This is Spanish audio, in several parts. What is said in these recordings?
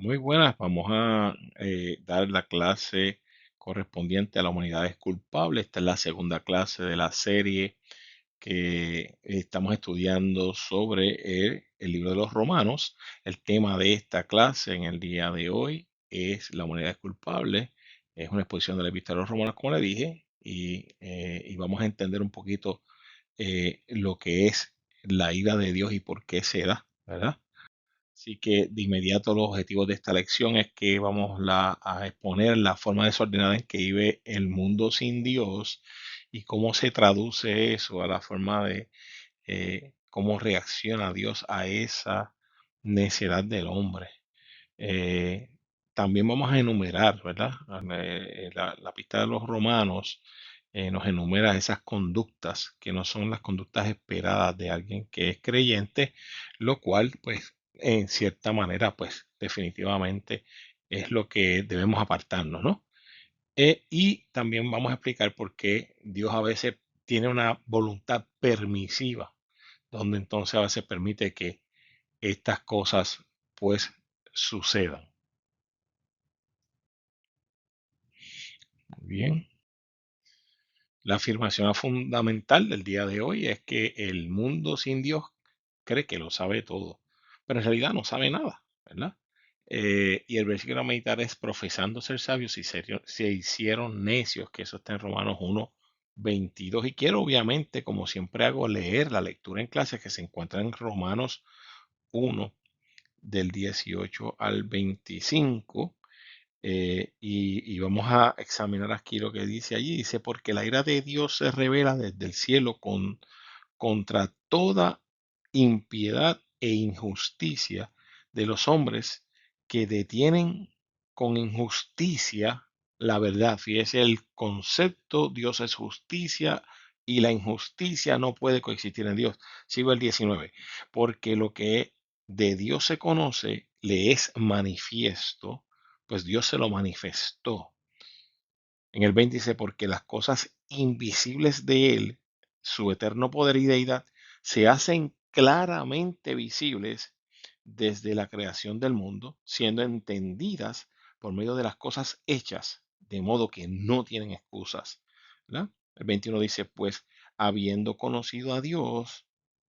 Muy buenas, vamos a dar la clase correspondiente a la humanidad es culpable. Esta es la segunda clase de la serie que estamos estudiando sobre el libro de los Romanos. El tema de esta clase en el día de hoy es la humanidad es culpable. Es una exposición de la Epístola de los Romanos, como le dije, y vamos a entender un poquito lo que es la ira de Dios y por qué se da, ¿verdad? Así que de inmediato los objetivos de esta lección es que vamos a exponer la forma desordenada en que vive el mundo sin Dios y cómo se traduce eso a la forma de cómo reacciona Dios a esa necedad del hombre. Eh, También vamos a enumerar, ¿verdad? La pista de los romanos nos enumera esas conductas que no son las conductas esperadas de alguien que es creyente, lo cual, pues, en cierta manera, pues, definitivamente es lo que debemos apartarnos, ¿no? Y también vamos a explicar por qué Dios a veces tiene una voluntad permisiva, donde entonces a veces permite que estas cosas, pues, sucedan. Muy bien. La afirmación fundamental del día de hoy es que el mundo sin Dios cree que lo sabe todo, pero en realidad no sabe nada, ¿verdad? Y el versículo a meditar es profesando ser sabios y se hicieron necios, que eso está en Romanos 1:22. Y quiero obviamente, como siempre hago, leer la lectura en clase que se encuentra en Romanos 1 del 18 al 25. Y vamos a examinar aquí lo que dice allí. Dice, porque la ira de Dios se revela desde el cielo contra toda impiedad e injusticia de los hombres que detienen con injusticia la verdad. Fíjese el concepto, Dios es justicia y la injusticia no puede coexistir en Dios. Sigo el 19, porque lo que de Dios se conoce le es manifiesto, pues Dios se lo manifestó. En el 20 dice, porque las cosas invisibles de Él, su eterno poder y deidad, se hacen claramente visibles desde la creación del mundo, siendo entendidas por medio de las cosas hechas, de modo que no tienen excusas. ¿Verdad? El 21 dice, pues, habiendo conocido a Dios,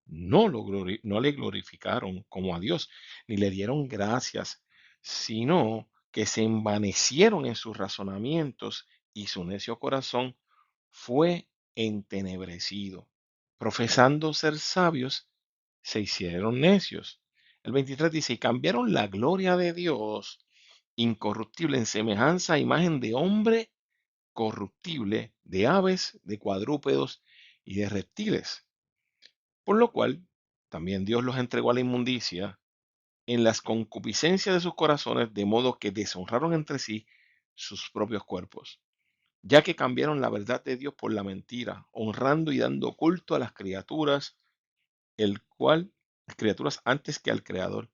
no le glorificaron como a Dios, ni le dieron gracias, sino que se envanecieron en sus razonamientos y su necio corazón fue entenebrecido. Profesando ser sabios, se hicieron necios. El 23 dice, y cambiaron la gloria de Dios incorruptible en semejanza a imagen de hombre corruptible, de aves, de cuadrúpedos y de reptiles. Por lo cual, también Dios los entregó a la inmundicia en las concupiscencias de sus corazones, de modo que deshonraron entre sí sus propios cuerpos, ya que cambiaron la verdad de Dios por la mentira, honrando y dando culto a las criaturas, las criaturas antes que al Creador,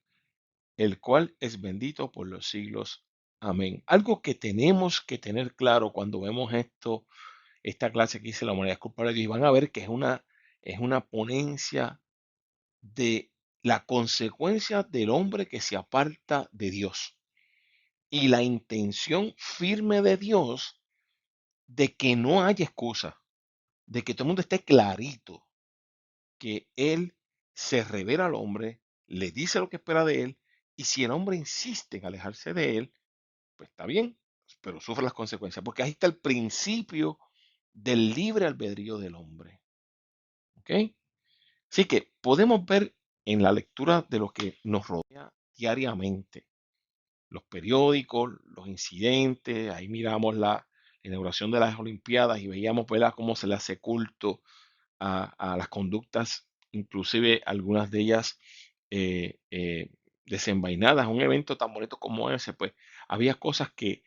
el cual es bendito por los siglos. Amén. Algo que tenemos que tener claro cuando vemos esta clase que dice la humanidad es culpable de Dios, y van a ver que es una ponencia de la consecuencia del hombre que se aparta de Dios y la intención firme de Dios de que no haya excusa, de que todo el mundo esté clarito, que Él se revela al hombre, le dice lo que espera de Él, y si el hombre insiste en alejarse de Él, pues está bien, pero sufre las consecuencias, porque ahí está el principio del libre albedrío del hombre. ¿Ok? Así que podemos ver en la lectura de lo que nos rodea diariamente, los periódicos, los incidentes, ahí miramos la inauguración de las Olimpiadas y veíamos, ¿verdad?, cómo se le hace culto a las conductas, inclusive algunas de ellas desenvainadas. Un evento tan bonito como ese, pues había cosas que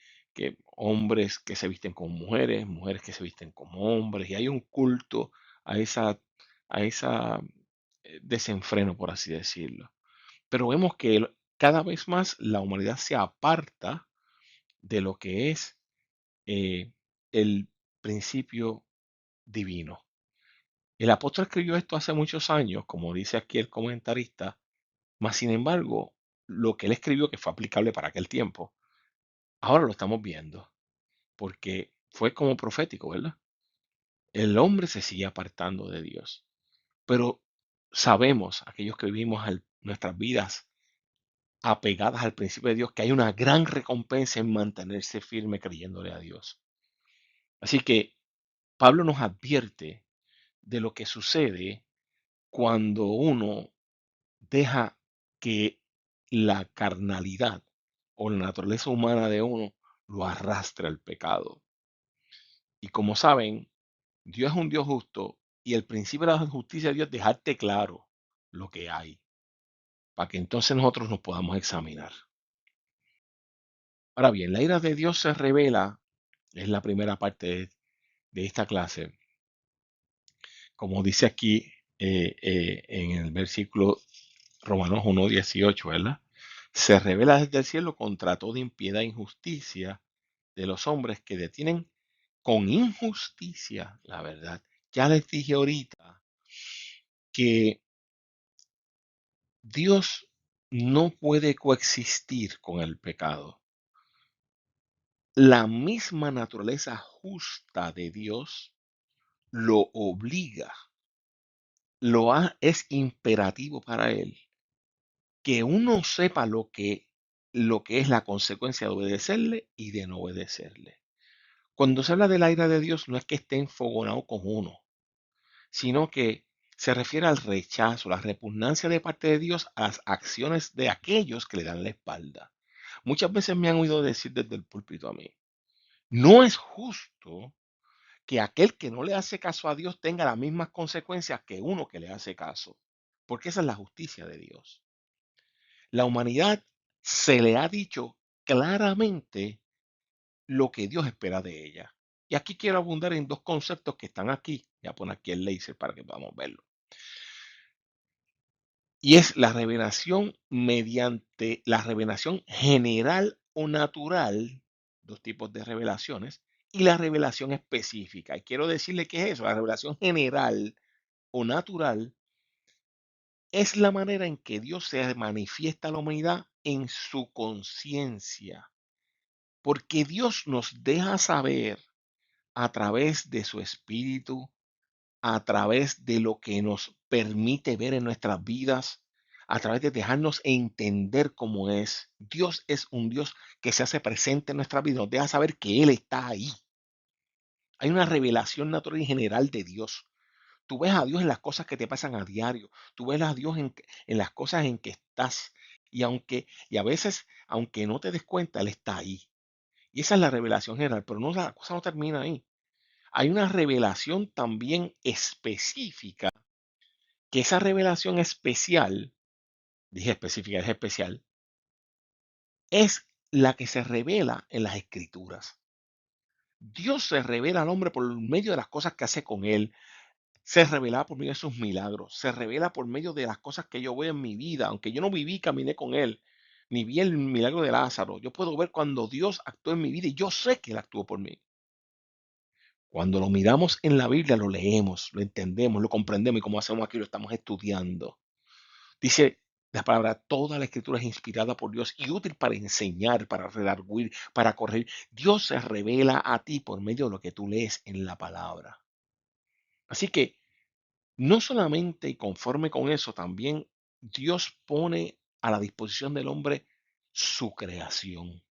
hombres que se visten como mujeres, mujeres que se visten como hombres, y hay un culto a esa desenfreno, por así decirlo. Pero vemos que cada vez más la humanidad se aparta de lo que es eh, el principio divino. El apóstol escribió esto hace muchos años, como dice aquí el comentarista, mas sin embargo, lo que él escribió que fue aplicable para aquel tiempo, ahora lo estamos viendo, porque fue como profético, ¿verdad? El hombre se sigue apartando de Dios, pero sabemos, aquellos que vivimos nuestras vidas apegadas al principio de Dios, que hay una gran recompensa en mantenerse firme creyéndole a Dios. Así que Pablo nos advierte de lo que sucede cuando uno deja que la carnalidad o la naturaleza humana de uno lo arrastre al pecado. Y como saben, Dios es un Dios justo y el principio de la justicia de Dios es dejarte claro lo que hay, para que entonces nosotros nos podamos examinar. Ahora bien, la ira de Dios se revela, es la primera parte de esta clase, como dice aquí en el versículo Romanos 1:18, ¿verdad? Se revela desde el cielo contra toda impiedad e injusticia de los hombres que detienen con injusticia la verdad. Ya les dije ahorita que Dios no puede coexistir con el pecado. La misma naturaleza justa de Dios lo obliga, es imperativo para él que uno sepa lo que es la consecuencia de obedecerle y de no obedecerle. Cuando se habla de la ira de Dios, no es que esté enfogonado con uno, sino que se refiere al rechazo, la repugnancia de parte de Dios a las acciones de aquellos que le dan la espalda. Muchas veces me han oído decir desde el púlpito a mí, no es justo que aquel que no le hace caso a Dios tenga las mismas consecuencias que uno que le hace caso, porque esa es la justicia de Dios. La humanidad se le ha dicho claramente lo que Dios espera de ella. Y aquí quiero abundar en dos conceptos que están aquí. Voy a poner aquí el láser para que podamos verlo. Y es la revelación mediante la revelación general o natural, dos tipos de revelaciones, y la revelación específica. Y quiero decirle qué es eso. La revelación general o natural es la manera en que Dios se manifiesta a la humanidad en su conciencia. Porque Dios nos deja saber a través de su espíritu, a través de lo que nos permite ver en nuestras vidas, a través de dejarnos entender cómo es. Dios es un Dios que se hace presente en nuestra vida, nos deja saber que Él está ahí. Hay una revelación natural y general de Dios. Tú ves a Dios en las cosas que te pasan a diario. Tú ves a Dios en las cosas en que estás. Y a veces, aunque no te des cuenta, Él está ahí. Y esa es la revelación general, pero no, la cosa no termina ahí. Hay una revelación también específica, que esa revelación especial, dije específica, es especial, es la que se revela en las escrituras. Dios se revela al hombre por medio de las cosas que hace con él, se revela por medio de sus milagros, se revela por medio de las cosas que yo veo en mi vida, aunque yo no viví, caminé con él, ni vi el milagro de Lázaro, yo puedo ver cuando Dios actuó en mi vida y yo sé que él actuó por mí. Cuando lo miramos en la Biblia, lo leemos, lo entendemos, lo comprendemos y como hacemos aquí, lo estamos estudiando. Dice la palabra, toda la escritura es inspirada por Dios y útil para enseñar, para redarguir, para corregir. Dios se revela a ti por medio de lo que tú lees en la palabra. Así que no solamente y conforme con eso, también Dios pone a la disposición del hombre su creación.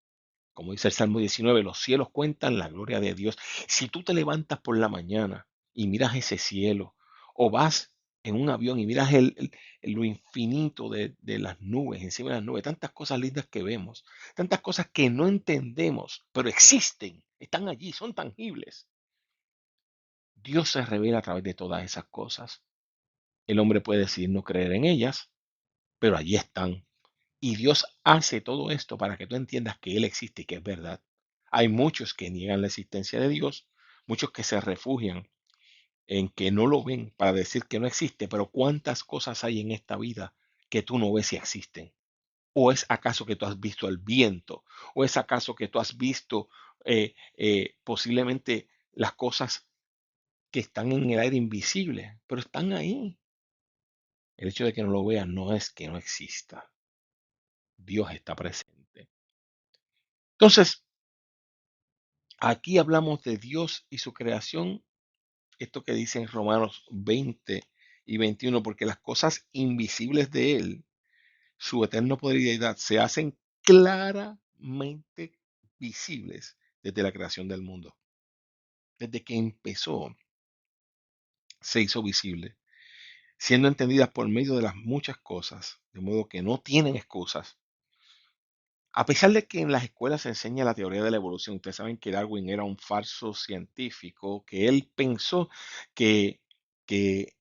Como dice el Salmo 19, los cielos cuentan la gloria de Dios. Si tú te levantas por la mañana y miras ese cielo, o vas en un avión y miras lo infinito de las nubes, encima de las nubes, tantas cosas lindas que vemos, tantas cosas que no entendemos, pero existen, están allí, son tangibles. Dios se revela a través de todas esas cosas. El hombre puede decidir no creer en ellas, pero allí están. Y Dios hace todo esto para que tú entiendas que Él existe y que es verdad. Hay muchos que niegan la existencia de Dios, muchos que se refugian en que no lo ven para decir que no existe, pero ¿cuántas cosas hay en esta vida que tú no ves si existen? ¿O es acaso que tú has visto el viento? ¿O es acaso que tú has visto posiblemente las cosas que están en el aire invisibles, pero están ahí? El hecho de que no lo veas no es que no exista. Dios está presente. Entonces, aquí hablamos de Dios y su creación, esto que dice en Romanos 20 y 21, porque las cosas invisibles de Él, su eterna poder y deidad, se hacen claramente visibles desde la creación del mundo. Desde que empezó, se hizo visible, siendo entendidas por medio de las muchas cosas, de modo que no tienen excusas. A pesar de que en las escuelas se enseña la teoría de la evolución, ustedes saben que Darwin era un falso científico, que él pensó que, que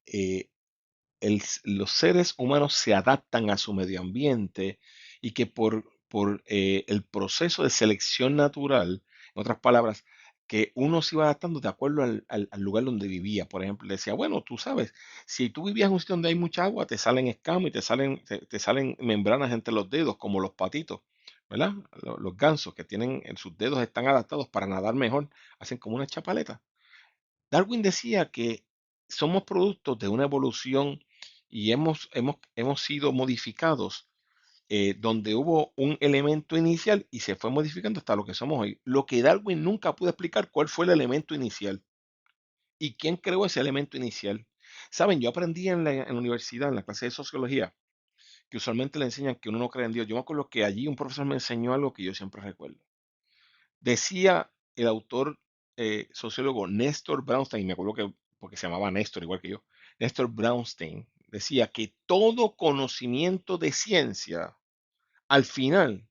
los seres humanos se adaptan a su medio ambiente y que por el proceso de selección natural, en otras palabras, que uno se iba adaptando de acuerdo al lugar donde vivía. Por ejemplo, le decía, bueno, tú sabes, si tú vivías en un sitio donde hay mucha agua, te salen escamas y te salen membranas entre los dedos, como los patitos, ¿verdad? Los gansos que tienen en sus dedos están adaptados para nadar mejor, hacen como una chapaleta. Darwin decía que somos productos de una evolución y hemos sido modificados donde hubo un elemento inicial y se fue modificando hasta lo que somos hoy. Lo que Darwin nunca pudo explicar cuál fue el elemento inicial y quién creó ese elemento inicial. Saben, yo aprendí en la universidad, en la clase de sociología, que usualmente le enseñan que uno no cree en Dios. Yo me acuerdo que allí un profesor me enseñó algo que yo siempre recuerdo. Decía el autor sociólogo Néstor Brownstein, me acuerdo que, porque se llamaba Néstor igual que yo, Néstor Brownstein, decía que todo conocimiento de ciencia al final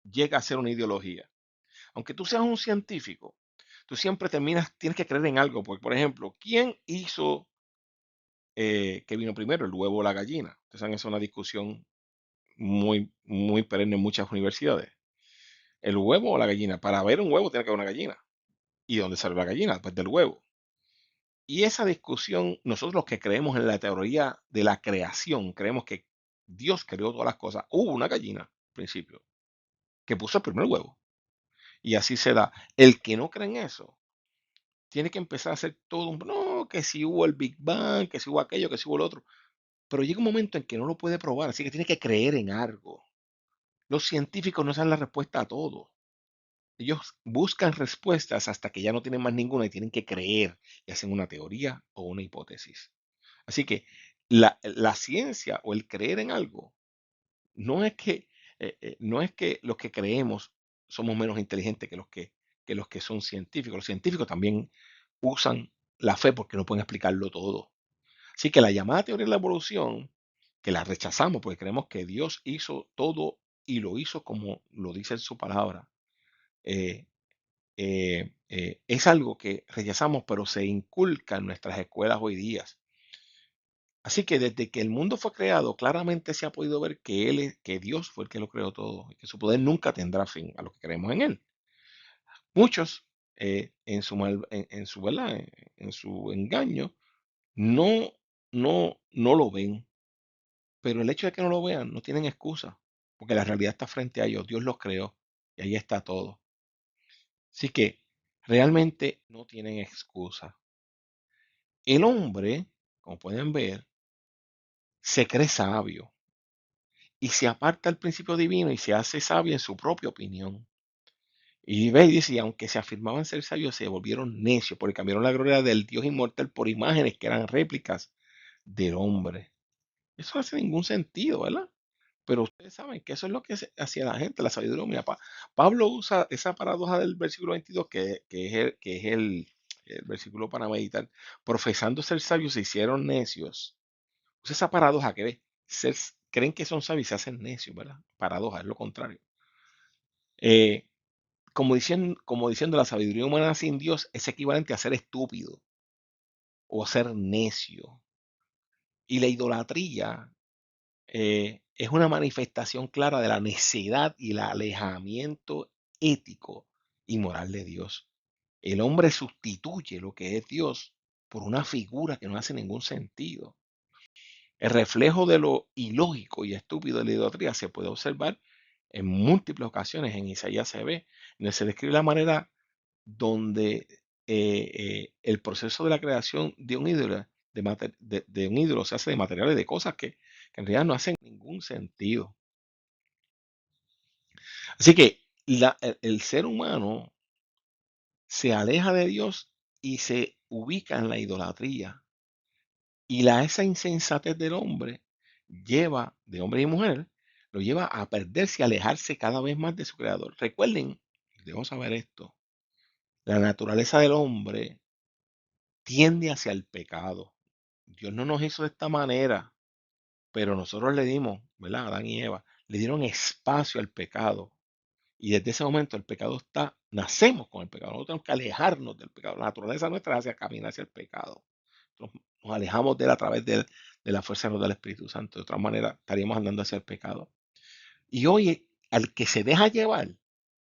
llega a ser una ideología. Aunque tú seas un científico, tú siempre tienes que creer en algo, porque por ejemplo, ¿quién hizo que vino primero, el huevo o la gallina? Ustedes saben, es una discusión muy perenne en muchas universidades. ¿El huevo o la gallina? Para ver un huevo tiene que haber una gallina. ¿Y dónde salió la gallina? Pues del huevo. Y esa discusión, nosotros los que creemos en la teoría de la creación, creemos que Dios creó todas las cosas. Hubo una gallina al principio que puso el primer huevo. Y así se da. El que no cree en eso, tiene que empezar a hacer todo un... No, que si hubo el Big Bang, que si hubo aquello, que si hubo lo otro. Pero llega un momento en que no lo puede probar, así que tiene que creer en algo. Los científicos no saben la respuesta a todo. Ellos buscan respuestas hasta que ya no tienen más ninguna y tienen que creer y hacen una teoría o una hipótesis. Así que la ciencia o el creer en algo no es que los que creemos somos menos inteligentes que los que son científicos. Los científicos también usan la fe porque no pueden explicarlo todo. Así que la llamada teoría de la evolución, que la rechazamos porque creemos que Dios hizo todo y lo hizo como lo dice en su palabra, eh, es algo que rechazamos, pero se inculca en nuestras escuelas hoy día. Así que desde que el mundo fue creado, claramente se ha podido ver que que Dios fue el que lo creó todo y que su poder nunca tendrá fin a los que creemos en Él. Muchos, ¿verdad? En su engaño, no, no lo ven, pero el hecho de que no lo vean no tienen excusa, porque la realidad está frente a ellos. Dios los creó y ahí está todo. Así que realmente no tienen excusa. El hombre, como pueden ver, se cree sabio y se aparta del principio divino y se hace sabio en su propia opinión. Y ve y dice, y aunque se afirmaban ser sabios, se volvieron necios porque cambiaron la gloria del Dios inmortal por imágenes que eran réplicas del hombre. Eso no hace ningún sentido, ¿verdad? Pero ustedes saben que eso es lo que hacía la gente, la sabiduría. Mira, Pablo usa esa paradoja del versículo 22, que es el versículo para meditar. Profesando ser sabios, se hicieron necios. Usa esa paradoja que ve, creen que son sabios y se hacen necios, ¿verdad? Paradoja, es lo contrario. Eh, como diciendo, la sabiduría humana sin Dios es equivalente a ser estúpido o a ser necio. Y la idolatría es una manifestación clara de la necedad y el alejamiento ético y moral de Dios. El hombre sustituye lo que es Dios por una figura que no hace ningún sentido. El reflejo de lo ilógico y estúpido de la idolatría se puede observar en múltiples ocasiones. En Isaías se ve, donde se describe la manera donde el proceso de la creación de un ídolo, de un ídolo se hace de materiales, de cosas que en realidad no hacen ningún sentido. Así que el ser humano se aleja de Dios y se ubica en la idolatría. Y esa insensatez del hombre lleva, de hombre y mujer, lo lleva a perderse y alejarse cada vez más de su creador. Recuerden, debemos saber esto, la naturaleza del hombre tiende hacia el pecado. Dios no nos hizo de esta manera, pero nosotros le dimos, ¿verdad? Adán y Eva, le dieron espacio al pecado. Y desde ese momento el pecado está, nacemos con el pecado. Nosotros tenemos que alejarnos del pecado. La naturaleza nuestra hacia caminar hacia el pecado. Nos alejamos de él a través de la fuerza del Espíritu Santo. De otra manera, estaríamos andando hacia el pecado. Y hoy, al que se deja llevar,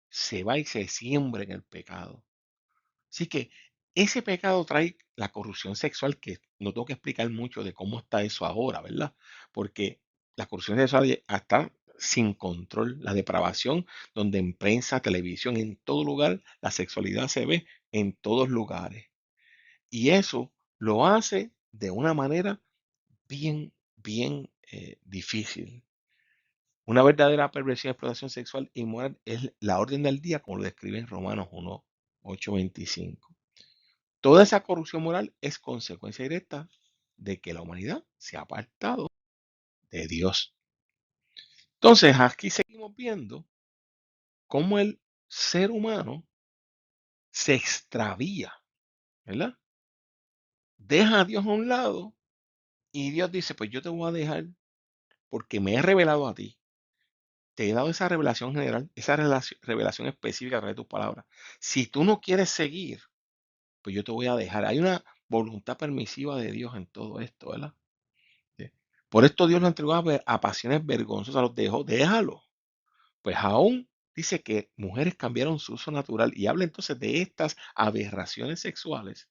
se va y se siembra en el pecado. Así que ese pecado trae la corrupción sexual, que no tengo que explicar mucho de cómo está eso ahora, ¿verdad? Porque la corrupción sexual está sin control, la depravación, donde en prensa, televisión, en todo lugar, la sexualidad se ve en todos lugares. Y eso lo hace de una manera bien, bien difícil. Una verdadera perversión y explotación sexual y moral es la orden del día, como lo describe en Romanos 1, 8:25. Toda esa corrupción moral es consecuencia directa de que la humanidad se ha apartado de Dios. Entonces, aquí seguimos viendo cómo el ser humano se extravía, ¿verdad? Deja a Dios a un lado y Dios dice, pues yo te voy a dejar porque me he revelado a ti. Te he dado esa revelación general, esa revelación específica a través de tus palabras. Si tú no quieres seguir, pues yo te voy a dejar. Hay una voluntad permisiva de Dios en todo esto, ¿verdad? Sí. Por esto Dios lo entregó a pasiones vergonzosas, los dejó, déjalo. Pues aún dice que mujeres cambiaron su uso natural y habla entonces de estas aberraciones sexuales,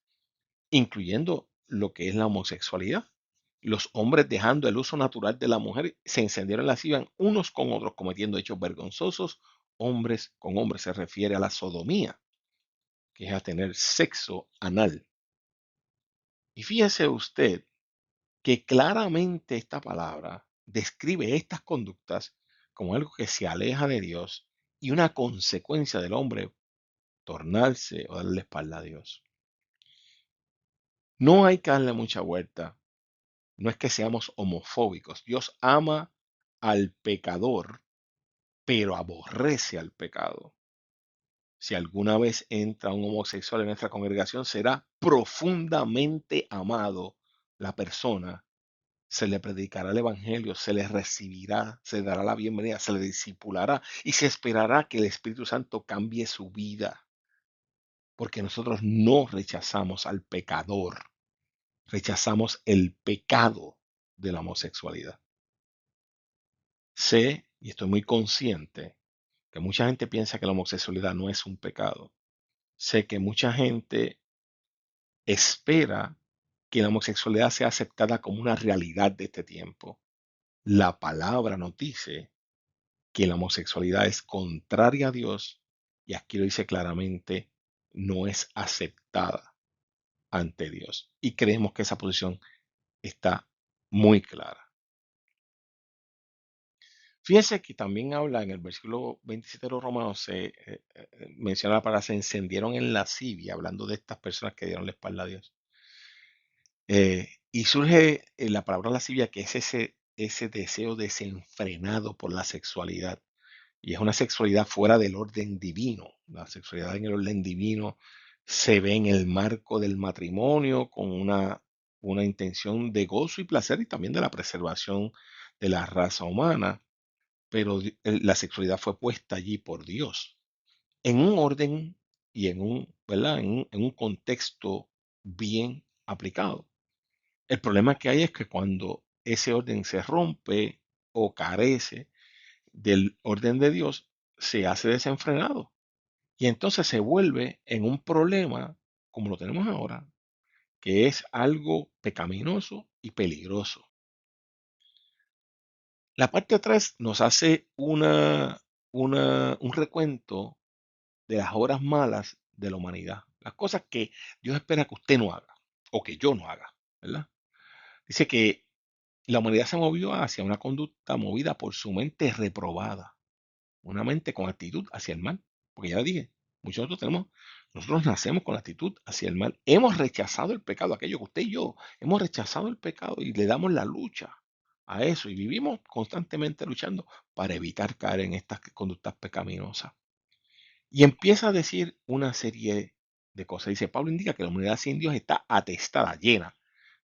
incluyendo lo que es la homosexualidad. Los hombres dejando el uso natural de la mujer se encendieron las iban unos con otros cometiendo hechos vergonzosos, hombres con hombres. Se refiere a la sodomía, que es a tener sexo anal. Y fíjese usted que claramente esta palabra describe estas conductas como algo que se aleja de Dios y una consecuencia del hombre tornarse o darle espalda a Dios. No hay que darle mucha vuelta. No es que seamos homofóbicos. Dios ama al pecador, pero aborrece al pecado. Si alguna vez entra un homosexual en nuestra congregación, será profundamente amado la persona, se le predicará el evangelio, se le recibirá, se le dará la bienvenida, se le discipulará y se esperará que el Espíritu Santo cambie su vida, porque nosotros no rechazamos al pecador, rechazamos el pecado de la homosexualidad. Sé y estoy muy consciente que mucha gente piensa que la homosexualidad no es un pecado. Sé que mucha gente espera que la homosexualidad sea aceptada como una realidad de este tiempo. La palabra nos dice que la homosexualidad es contraria a Dios y aquí lo dice claramente, no es aceptada ante Dios. Y creemos que esa posición está muy clara. Fíjense que también habla en el versículo 27 de los Romanos, menciona la palabra, se encendieron en lascivia, hablando de estas personas que dieron la espalda a Dios. Y surge la palabra lascivia, que es ese deseo desenfrenado por la sexualidad. Y es una sexualidad fuera del orden divino. La sexualidad en el orden divino se ve en el marco del matrimonio con una intención de gozo y placer y también de la preservación de la raza humana. Pero la sexualidad fue puesta allí por Dios en un orden y ¿verdad? En un contexto bien aplicado. El problema que hay es que cuando ese orden se rompe o carece del orden de Dios, se hace desenfrenado. Y entonces se vuelve en un problema como lo tenemos ahora, que es algo pecaminoso y peligroso. La parte 3 nos hace un recuento de las obras malas de la humanidad, las cosas que Dios espera que usted no haga o que yo no haga, ¿verdad? Dice que la humanidad se movió hacia una conducta movida por su mente reprobada. una mente con actitud hacia el mal. Porque ya le dije, nosotros nacemos con actitud hacia el mal. Hemos rechazado el pecado, aquello que usted y yo hemos rechazado el pecado y le damos la lucha a eso y vivimos constantemente luchando para evitar caer en estas conductas pecaminosas. Y empieza a decir una serie de cosas. Dice, Pablo indica que la humanidad sin Dios está atestada, llena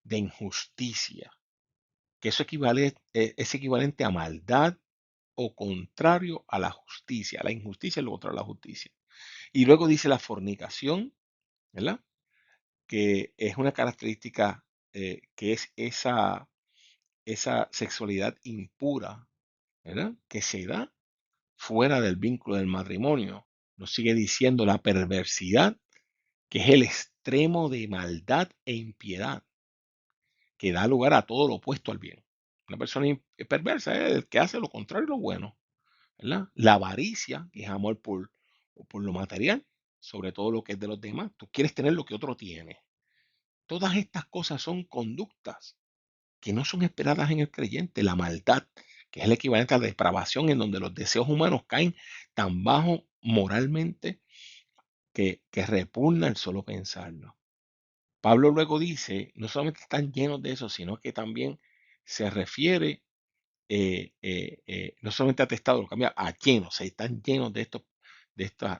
de injusticia, que eso es equivalente a maldad o contrario a la justicia. La injusticia es lo contrario a la justicia. Y luego dice la fornicación, ¿verdad? Que es una característica que es esa sexualidad impura, ¿verdad? Que se da fuera del vínculo del matrimonio. Nos sigue diciendo la perversidad, que es el extremo de maldad e impiedad, que da lugar a todo lo opuesto al bien. Una persona perversa es el que hace lo contrario a lo bueno, ¿verdad? La avaricia, que es amor por lo material, sobre todo lo que es de los demás. Tú quieres tener lo que otro tiene. Todas estas cosas son conductas que no son esperadas en el creyente. La maldad, que es el equivalente a la depravación, en donde los deseos humanos caen tan bajo moralmente que repugna el solo pensarlo. Pablo luego dice, no solamente están llenos de eso, sino que también se refiere, no solamente atestado, lo cambia a llenos, están llenos de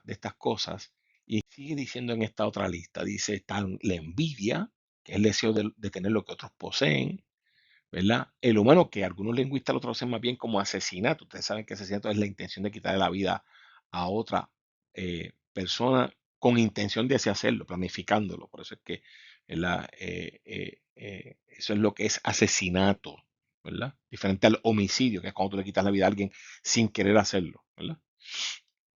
estas cosas. Y sigue diciendo en esta otra lista, dice, están la envidia, que es el deseo de tener lo que otros poseen, ¿verdad? El humano, que algunos lingüistas lo traducen más bien como asesinato. Ustedes saben que asesinato es la intención de quitarle la vida a otra persona con intención de así hacerlo, planificándolo. Por eso es que, ¿verdad? Eso es lo que es asesinato, ¿verdad? Diferente al homicidio, que es cuando tú le quitas la vida a alguien sin querer hacerlo, ¿verdad?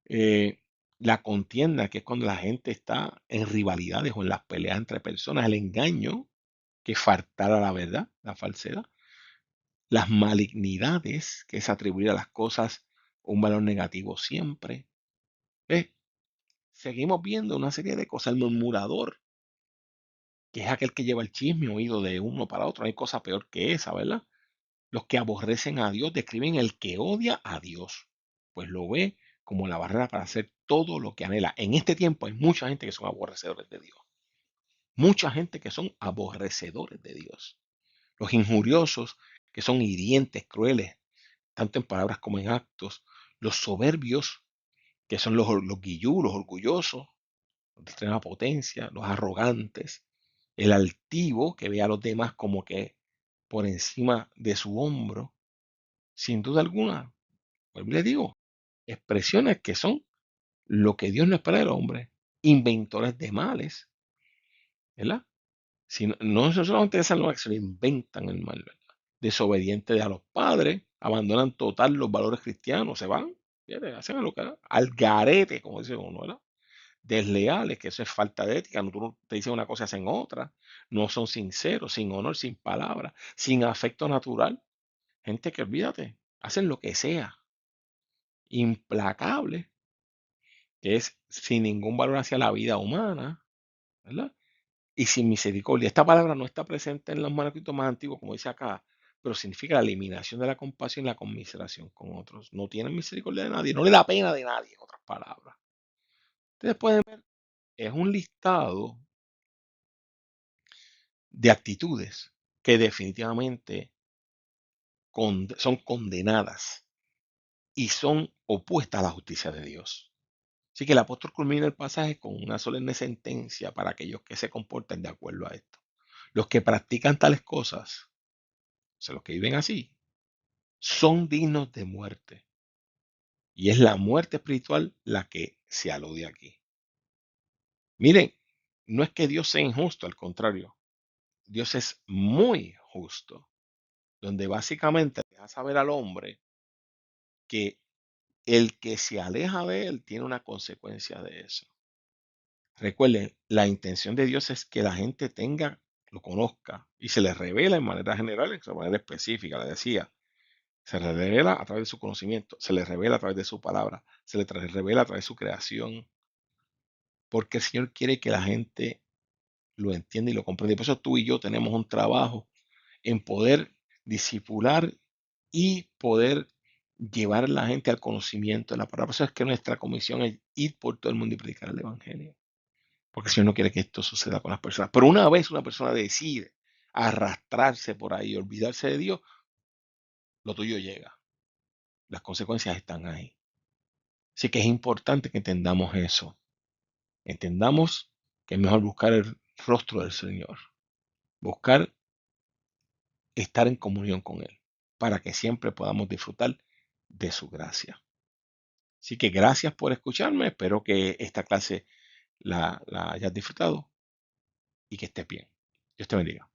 Eh, la contienda, que es cuando la gente está en rivalidades o en las peleas entre personas, el engaño, que es faltar a la verdad, la falsedad, las malignidades, que es atribuir a las cosas un valor negativo siempre. ¿Ves? Seguimos viendo una serie de cosas. El murmurador, que es aquel que lleva el chisme oído de uno para otro. No hay cosa peor que esa, ¿verdad? Los que aborrecen a Dios describen el que odia a Dios, pues lo ve como la barrera para hacer todo lo que anhela. En este tiempo hay mucha gente que son aborrecedores de Dios. Mucha gente que son aborrecedores de Dios. Los injuriosos, que son hirientes, crueles, tanto en palabras como en actos. Los soberbios, que son los guillú, los orgullosos, los de extrema potencia, los arrogantes. El altivo, que ve a los demás como que por encima de su hombro. Sin duda alguna, pues les digo, expresiones que son lo que Dios no espera del hombre. Inventores de males, ¿verdad? Si no, no solamente esas, no, que se le inventan el mal, ¿verdad? Desobedientes a los padres, abandonan total los valores cristianos, se van, fíjate, hacen lo que al garete, como dice uno, ¿verdad? Desleales, que eso es falta de ética, no, tú no te dicen una cosa y hacen otra, no son sinceros, sin honor, sin palabra, sin afecto natural, gente que olvídate, hacen lo que sea, implacable, que es sin ningún valor hacia la vida humana, ¿verdad? Y sin misericordia. Esta palabra no está presente en los manuscritos más antiguos, como dice acá, pero significa la eliminación de la compasión y la conmiseración con otros. No tienen misericordia de nadie, no le da pena de nadie, en otras palabras. Ustedes pueden ver, es un listado de actitudes que definitivamente son condenadas y son opuestas a la justicia de Dios. Así que el apóstol culmina el pasaje con una solemne sentencia para aquellos que se comporten de acuerdo a esto. Los que practican tales cosas, o sea, los que viven así, son dignos de muerte. Y es la muerte espiritual la que se alude aquí. Miren, no es que Dios sea injusto, al contrario, Dios es muy justo, donde básicamente deja saber al hombre que el que se aleja de él tiene una consecuencia de eso. Recuerden, la intención de Dios es que la gente lo conozca y se le revela en manera general, en manera específica, le decía. Se le revela a través de su conocimiento, se le revela a través de su palabra, se le revela a través de su creación, porque el Señor quiere que la gente lo entienda y lo comprenda. Y por eso tú y yo tenemos un trabajo en poder disipular y poder llevar a la gente al conocimiento de la palabra. Por eso es que nuestra comisión es ir por todo el mundo y predicar el evangelio. Porque el Señor no quiere que esto suceda con las personas. Pero una vez una persona decide arrastrarse por ahí, olvidarse de Dios, lo tuyo llega. Las consecuencias están ahí. Así que es importante que entendamos eso. Entendamos que es mejor buscar el rostro del Señor. Buscar estar en comunión con Él. Para que siempre podamos disfrutar de su gracia. Así que gracias por escucharme. Espero que esta clase la hayas disfrutado y que estés bien. Dios te bendiga.